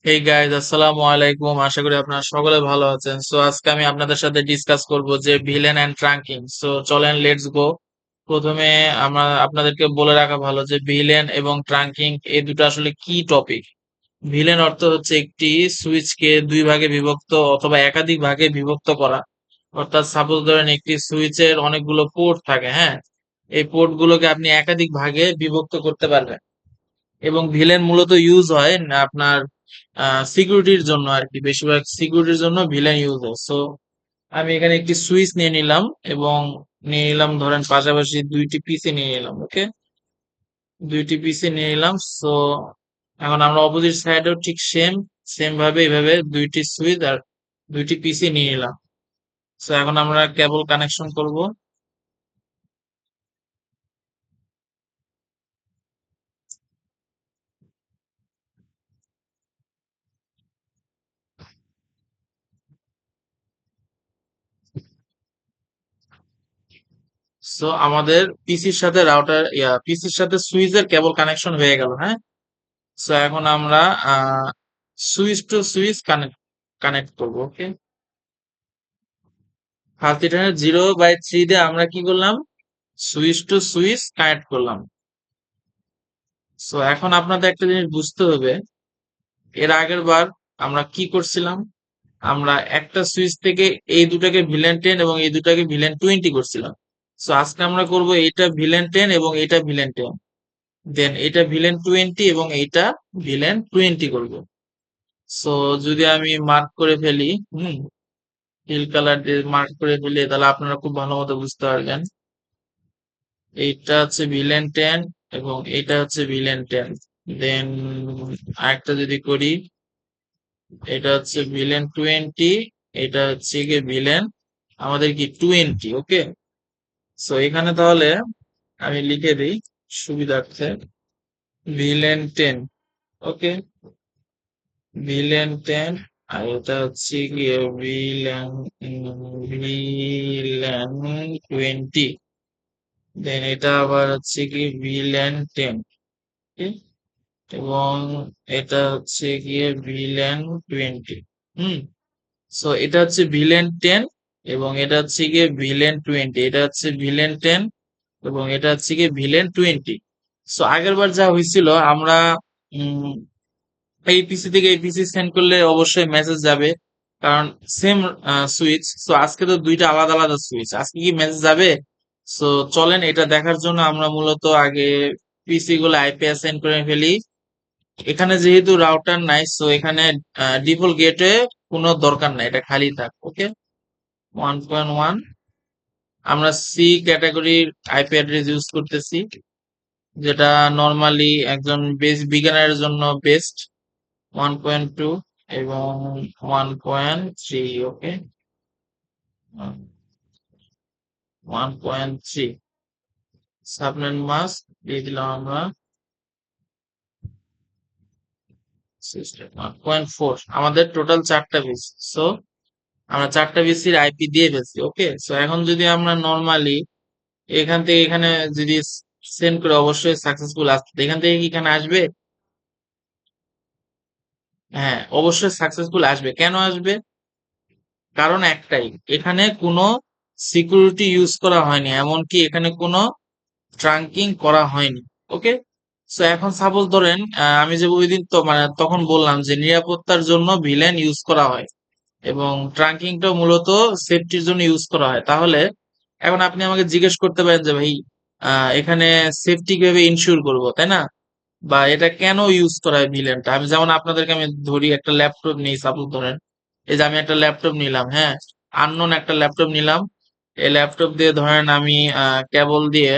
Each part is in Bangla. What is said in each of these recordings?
এই গাইজ আসসালামু আলাইকুম, আশা করি আপনারা সকলে ভালো আছেন। সো আজকে আমি আপনাদের সাথে ডিসকাস করব যে ভিলেন এন্ড ট্রাঙ্কিং। সো চলেন লেটস গো। প্রথমে আমরা আপনাদেরকে বলে রাখা ভালো যে ভিলেন এবং ট্রাঙ্কিং এই দুটো আসলে কি টপিক। ভিলেন অর্থ হচ্ছে একটি সুইচকে দুই ভাগে বিভক্ত অথবা একাধিক ভাগে বিভক্ত করা। অর্থাৎ সাপোজ ধরেন একটি সুইচের অনেকগুলো পোর্ট থাকে, হ্যাঁ, এই পোর্ট গুলোকে আপনি একাধিক ভাগে বিভক্ত করতে পারবেন। এবং ভিলেন মূলত ইউজ হয় না আপনার সিকিউরিটির জন্য আর কি, বেশিরভাগ সিকিউরিটির জন্য ভিলেন ইউজ হয়। সো আমি এখানে একটি সুইচ নিয়ে নিলাম এবং নিয়ে নিলাম ধরেন পাশাপাশি দুইটি পিসি নিয়ে নিলাম। ওকে, দুইটি পিসি নিয়ে নিলাম। সো এখন আমরা অপোজিট সাইডেও ঠিক সেম সেম ভাবে এইভাবে দুইটি সুইচ আর দুইটি পিসি নিয়ে নিলাম। সো এখন আমরা কেবল কানেকশন করব। সো আমাদের পিসির সাথে রাউটার পিসির সাথে সুইচের কেবল কানেকশন হয়ে গেল, হ্যাঁ। সো এখন আমরা switch to switch connect connect করবো। ওকে, ফার্স্ট ইটারের 0/3 দিয়ে আমরা কি করলাম, সুইচ টু সুইচ কানেক্ট করলাম। সো এখন আপনাদের একটা জিনিস বুঝতে হবে, এর আগের বার আমরা কি করছিলাম, আমরা একটা সুইচ থেকে এই দুটাকে ভিলেন 10 এবং এই দুটাকে ভিলেন 20 করছিলাম। সো আজকে আমরা করব এইটা ভিলেন 10 এবং এইটা ভিলেন 10, দেন এটা ভিলেন 20 এবং এইটা ভিলেন 20 করব। সো যদি আমি মার্ক করে ফেলি, হুম, নীল কালার দিয়ে মার্ক করে ফেলি, তাহলে আপনারা খুব ভালো মতো বুঝতে পারবেন। এইটা হচ্ছে ভিলেন 10 এবং এটা হচ্ছে ভিলেন 10। দেন আরেকটা যদি করি, এটা হচ্ছে ভিলেন 20, এটা হচ্ছে গিয়ে ভিলেন আমাদের কি 20। ওকে, সো এখানে তাহলে আমি লিখে দিই সুবিধার্থে, ভিলেন 10। ওকে, ভিলেন 10 আর এটা হচ্ছে গিয়ে ভিলেন 20। দেন এটা আবার হচ্ছে কি ভিলেন 10, এবং এটা হচ্ছে গিয়ে ভিলেন 20। হুম, সো এটা হচ্ছে ভিলেন 10 এবং এটা হচ্ছে গিয়ে ভিলেন 20, এটা হচ্ছে ভিলেন 10 এবং এটা হচ্ছে গিয়ে ভিলেন 20। সো আগের বার যা হয়েছিল, আমরা উম এই পিসি থেকে এই পিসি সেন্ড করলে অবশ্যই মেসেজ যাবে, কারণ সেম সুইচ। সো আজকে তো দুইটা আলাদা আলাদা সুইচ, আজকে কি মেসেজ যাবে? সো চলেন এটা দেখার জন্য আমরা মূলত আগে পিসি গুলো আইপি অ্যাসাইন করে ফেলি। এখানে যেহেতু রাউটার নাই, সো এখানে ডিফল্ট গেটওয়ে কোনো দরকার নাই, এটা খালি থাক। ওকে, 1.1 আমরা সি ক্যাটাগরির আইপি অ্যাড্রেস ইউজ করতেছি, যেটা নর্মালি একজন বেস বিগিনারের জন্য বেস্ট। 1.2 এবং 1.3। ওকে, 1.3 সাবনেট মাস্ক দিয়ে দিলাম আমরা সিস্টেম 1.4। আমাদের টোটাল চারটা পিস। সো আমরা চারটা পিসির আইপি দিয়ে ফেলছি। ওকে, সো এখন যদি আমরা নর্মালি এখান থেকে এখানে যদি সেন্ড করে, অবশ্যই সাকসেসফুল আসবে। এখান থেকে কি এখানে আসবে? হ্যাঁ, অবশ্যই সাকসেসফুল আসবে। কেন আসবে? কারণ একটাই, এখানে কোনো সিকিউরিটি ইউজ করা হয়নি, এমনকি এখানে কোনো ট্রাঙ্কিং করা হয়নি। ওকে, সো এখন সাপোজ ধরেন আমি যে ওই দিন তো মানে তখন বললাম যে নিরাপত্তার জন্য ভিলেন ইউজ করা হয় এবং ট্রাঙ্কিংটা মূলত সেফটির জন্য ইউজ করা হয়। তাহলে এখন আপনি আমাকে জিজ্ঞেস করতে পারেন যে ভাই, এখানে সেফটি কিভাবে ইনশিওর করবো, তাই না? বা এটা কেন ইউজ করা হয় ভিলেনটা? আমি যেমন আপনাদেরকে আমি ধরি, একটা ল্যাপটপ নিই সাপোজ ধরেন, এই যে আমি একটা ল্যাপটপ নিলাম, হ্যাঁ, আননোন একটা ল্যাপটপ নিলাম। এই ল্যাপটপ দিয়ে ধরেন আমি কেবল দিয়ে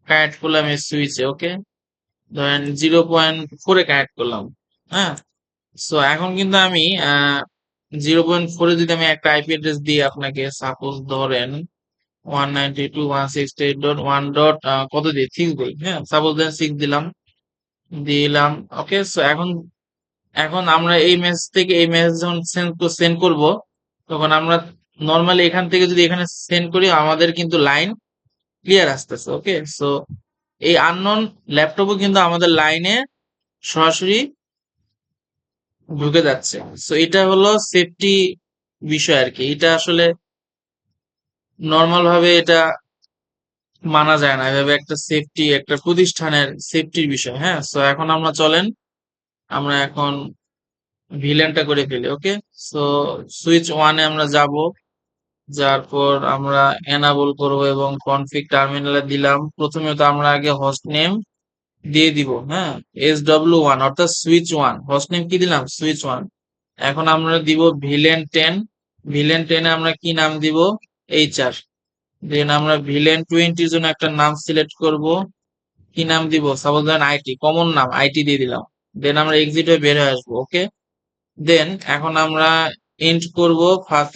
কানেক্ট করলাম এই সুইচে। ওকে, ধরেন 0.4-এ কানেক্ট করলাম, হ্যাঁ। সো এখন কিন্তু আমি 0.4-এ যদি আমি একটা আইপি অ্যাড্রেস দিই আপনাকে, সাপোজ ধরেন 192.168.1 কত দিই, 6 দিই, হ্যাঁ, সাপোজ দেন 6 দিলাম দিলাম। ওকে, সো এখন এখন আমরা এই মেসেজ থেকে এই মেসেজ যখন সেন্ড করব, তখন আমরা নর্মালি এখান থেকে যদি এখানে সেন্ড করি, আমাদের কিন্তু লাইন ক্লিয়ার আসতেছে। ওকে, সো এই আননোন ল্যাপটপও কিন্তু আমাদের লাইনে সরাসরি ঢুকে যাচ্ছে। সো এটা হলো সেফটি বিষয় আর কি। এটা আসলে নর্মাল ভাবে এটা মানা যায় না। এভাবে একটা সেফটি, একটা প্রতিষ্ঠানের সেফটির বিষয়। হ্যাঁ, সো এখন আমরা চলেন, আমরা এখন ভিলেনটা করে ফেলি। ওকে, সো সুইচ ওয়ানে আমরা যাব, যার পর আমরা এনাবল করব এবং কনফিগ টার্মিনালে দিলাম। প্রথমে তো আমরা আগে হোস্ট নেম দিয়ে দিব। হ্যাঁ, SW1 অর্থাৎ সুইচ ওয়ান, হোস্ট নেম কি দিলাম, সুইচ ওয়ান। এখন আমরা দিব ভিলেন 10। ভিলেন 10 এ আমরা কি নাম দিব, HR। দেন আমরা ভিলেন 20 জন্য একটা নাম সিলেক্ট করব। কি নাম দিব, সাপোজ ধরেন IT, কমন নাম IT দিয়ে দিলাম। দেন আমরা এক্সিট হয়ে বের হয়ে আসবো। ওকে, দেন এখন আমরা এন্ড করব ফার্স্ট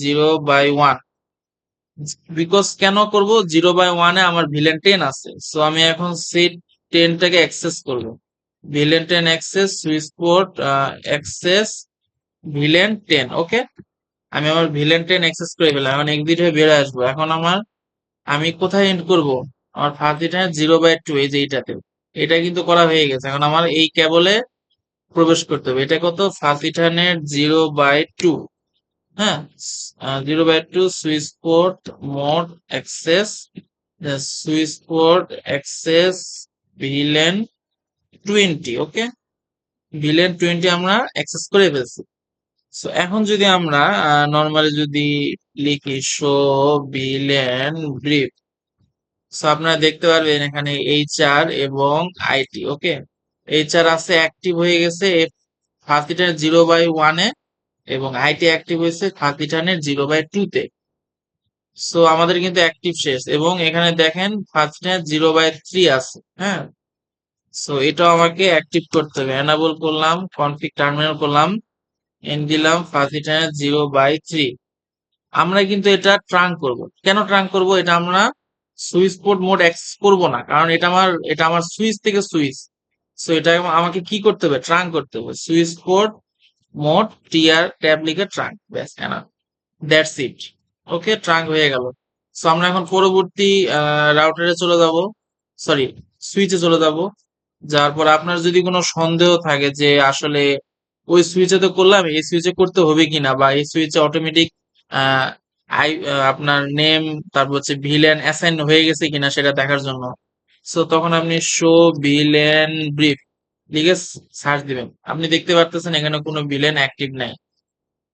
0/1। বিকজ কেন করব, 0/1-এ আমার ভিলেন 10 আছে। সো আমি এখন সেই 10টাকে অ্যাক্সেস করব। Villain 10 access switch port access villain 10। ওকে, আমি আমার ভিলেন 10 অ্যাক্সেস করে ফেললাম। এখন এক্সিট হয়ে বের হয়ে আসবো। এখন আমি কোথায় এন্ড করব, আমার ফার্স্ট 0/2, এই যে এইটাতে। এটা কিন্তু করা হয়ে গেছে। এখন আমার এই কেবলে প্রবেশ করতে হবে। এটা কত, ফার্স্ট 0/2। হ্যাঁ, 0/2 switch port mode access, switch port access villain 20। ওকে, ভিলেন 20 আমরা অ্যাক্সেস করে ফেলছি। সো এখন যদি আমরা নর্মালি যদি লিখি শো ভিলেন ব্রিফ, সো আপনারা দেখতে পারবেন এখানে HR এবং IT। ওকে, HR আছে, অ্যাক্টিভ হয়ে গেছে ফার্স্ট 0/1-এ, এবং IT অ্যাক্টিভ হয়েছে ফার্স্ট 0/2-তে। সো আমাদের কিন্তু অ্যাক্টিভ শেষ, এবং এখানে দেখেন ফার্স্ট 0/3 আছে। হ্যাঁ, সো এটাও আমাকে অ্যাক্টিভ করতে হবে। এনাবল করলাম, কনফিগ টার্মিনাল করলাম, এন দিলাম ফার্স্ট 0/3। আমরা কিন্তু এটা ট্রাঙ্ক করব। কেন ট্রাঙ্ক করব, এটা আমরা সুইচ পোর্ট মোড অ্যাক্সেস করব না, কারণ এটা আমার সুইচ থেকে সুইচ। সো এটা আমাকে কি করতে হবে, ট্রাঙ্ক করতে হবে। Switch port mode TR tab লিখে ট্রাঙ্ক, ব্যাস, এনা, দ্যাটস ইট। ওকে, ট্রাঙ্ক হয়ে গেল। সো আমরা এখন পরবর্তী রাউটারে চলে যাব, সরি, সুইচে চলে যাব। যার পর আপনার যদি কোনো সন্দেহ থাকে যে আসলে ওই সুইচে তো করলাম, এই সুইচে করতে হবে কিনা, বা এই সুইচে অটোমেটিক আহ আপনার নেম, তারপর হচ্ছে ভিলেন অ্যাসাইন হয়ে গেছে কিনা সেটা দেখার জন্য, সো তখন আপনি শো ভিলেন ব্রিফ লিখে সার্চ দিবেন। আপনি দেখতে পারতেছেন এখানে কোনো ভিলেন অ্যাক্টিভ নাই।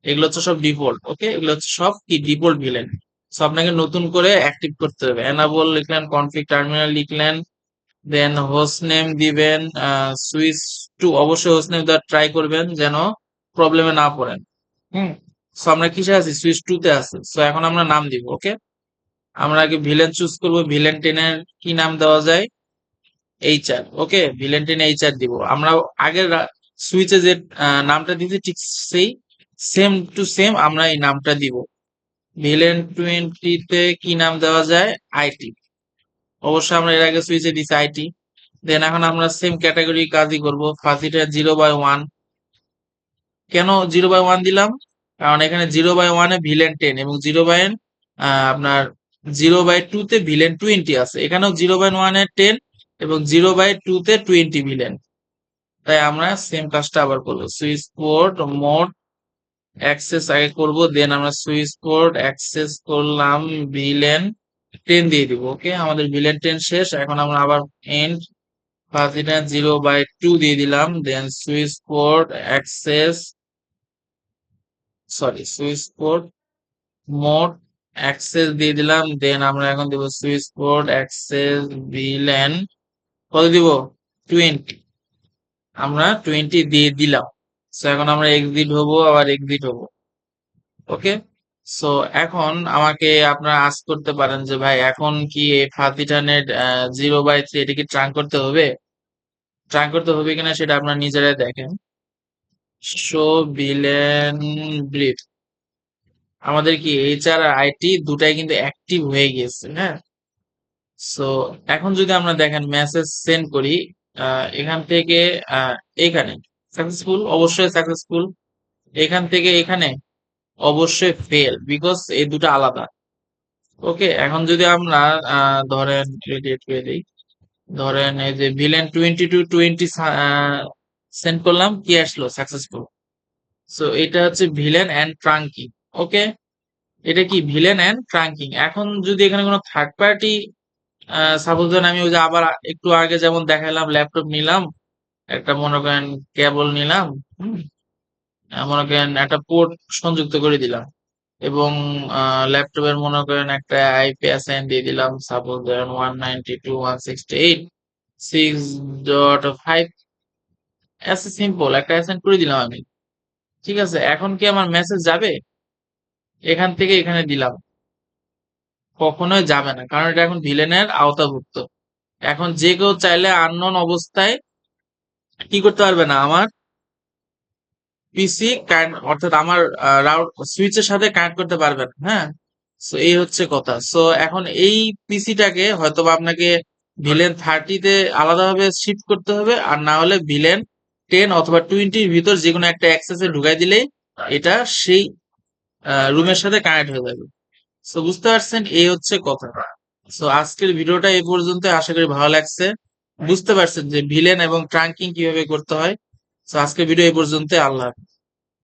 এগুলো হচ্ছে সব ডিফল্ট। ওকে, এগুলো হচ্ছে সব কি ডিফল্ট ভিলেন। সো আপনাকে নতুন করে অ্যাক্টিভ করতে হবে। এনাবল লিখলেন, কনফিগ টার্মিনাল লিখলেন, দেন হোস্ট নেম দিবেন, সুইচ 2, অবশ্যই হোস্ট নেম দেওয়ার ট্রাই করবেন যেন প্রবলেমে না পড়েন। হুম, সো আমরা কিসে আছি, সুইচ 2-তে আছি। সো এখন আমরা নাম দিব। ওকে, আমরা আগে ভিলেন চুজ করব। ভিলেন 10-এর কি নাম দেওয়া যায়, HR। ওকে, ভিলেন 10 HR দিব আমরা। আগের সুইচে যে নামটা দিয়েছি ঠিক সেই সেম টু সেম আমরা এই নামটা দিব। ভিলেন 20-তে কি নাম দেওয়া যায়, IT। অবশ্যই আমরা এর আগে সুইচে দিছি IT। দেন এখন আমরা সেম ক্যাটাগরি কাজই করব। ফার্স্ট 0/1। কেন 0/1 দিলাম, কারণ এখানে 0/1-এ ভিলেন 10, এবং আপনার 0/2-তে ভিলেন 20 আছে। এখানেও 0/1-এ 10 এবং 0/2-তে 20 ভিলেন। তাই আমরা সেম কাজটা আবার করবো। সুইচ পোর্ট মোড অ্যাক্সেস আগে করব, দেন আমরা সুইচ পোর্ট অ্যাক্সেস করলাম, ভিলেন 10 দিয়ে দিব। ওকে, আমাদের ভিলেন 10 শেষ। এখন আমরা আবার এন্ড ফার্স্ট 0/2 দিয়ে দিলাম, then switch port access, sorry, switch port mode access দিয়ে দিলাম। দেন আমরা এখন দিব সুইচ পোর্ট অ্যাক্সেস ভিলেন, কত দিব, 20। আমরা 20 দিয়ে দিলাম। সো এখন আমরা এক্সিট হব, আবার এক্সিট হব। ওকে, সো এখন আমাকে আপনারা আস্ক করতে পারেন যে ভাই এখন কি এই ফার্স্ট 0/3 এটা কি ট্রাঙ্ক করতে হবে, ট্রাঙ্ক করতে হবে কিনা সেটা আপনারা নিজেরাই দেখেন। শো ভিলেন ব্রিফ, আমাদের কি HR আর IT দুটাই কিন্তু অ্যাক্টিভ হয়ে গিয়েছে। হ্যাঁ, সো এখন যদি আমরা দেখেন মেসেজ সেন্ড করি, এখান থেকে আহ, এখানে সাকসেসফুল, অবশ্যই সাকসেসফুল। এখান থেকে এখানে অবশ্যই ফেল, বিকজ এই দুটো আলাদা। ওকে, এখন যদি আমরা ধরেন এডিট করে দিই, ধরেন এই যে ভিলেন 22-20 সেন্ড করলাম, কি আসলো? সাকসেসফুল। সো এটা হচ্ছে ভিলেন এন্ড ট্রাঙ্কিং। ওকে, এটা কি ভিলেন এন্ড ট্রাঙ্কিং। এখন যদি এখানে কোনো থার্ড পার্টি, সাপোজ ধরেন আমি ওই যে আবার একটু আগে যেমন দেখালাম, ল্যাপটপ নিলাম, একটা মনে করেন কেবল নিলাম, হুম, মনে করেন একটা পোর্ট সংযুক্ত করে দিলাম, এবং ল্যাপটপের মনে করেন একটা আইপি অ্যাসাইন দিয়ে দিলাম, সাপোজ ধরেন 192.168.6.5, এসে সিম্পল একটা অ্যাসাইন করে দিলাম আমি। ঠিক আছে, এখন কি আমার মেসেজ যাবে? এখান থেকে এখানে দিলাম, কখনোই যাবে না, কারণ এটা এখন ভিলেনের আওতাভুক্ত। এখন যে কেউ চাইলে আননোন অবস্থায় কি করতে পারবে না, আমার পিসি অর্থাৎ আমার রাউট সুইচের সাথে কানেক্ট করতে পারবে না। হ্যাঁ, সো এই হচ্ছে কথা। সো এখন এই পিসিটাকে হয়তো বা আপনাকে ভিলেন 30-তে আলাদাভাবে শিফট করতে হবে, আর না হলে ভিলেন 10 অথবা 20-র ভিতর যে কোনো একটা অ্যাক্সেসে ঢুকাই দিলেই এটা সেই রুমের সাথে কানেক্ট হয়ে যাবে। সো বুঝতে পারছেন, এই হচ্ছে কথা। সো আজকের ভিডিওটা এই পর্যন্ত, আশা করি ভালো লাগছে, বুঝতে পারছেন যে ভিলেন এবং ট্রাঙ্কিং কিভাবে করতে হয়। সো আজকের ভিডিও এই পর্যন্ত, আল্লাহ হাফেজ।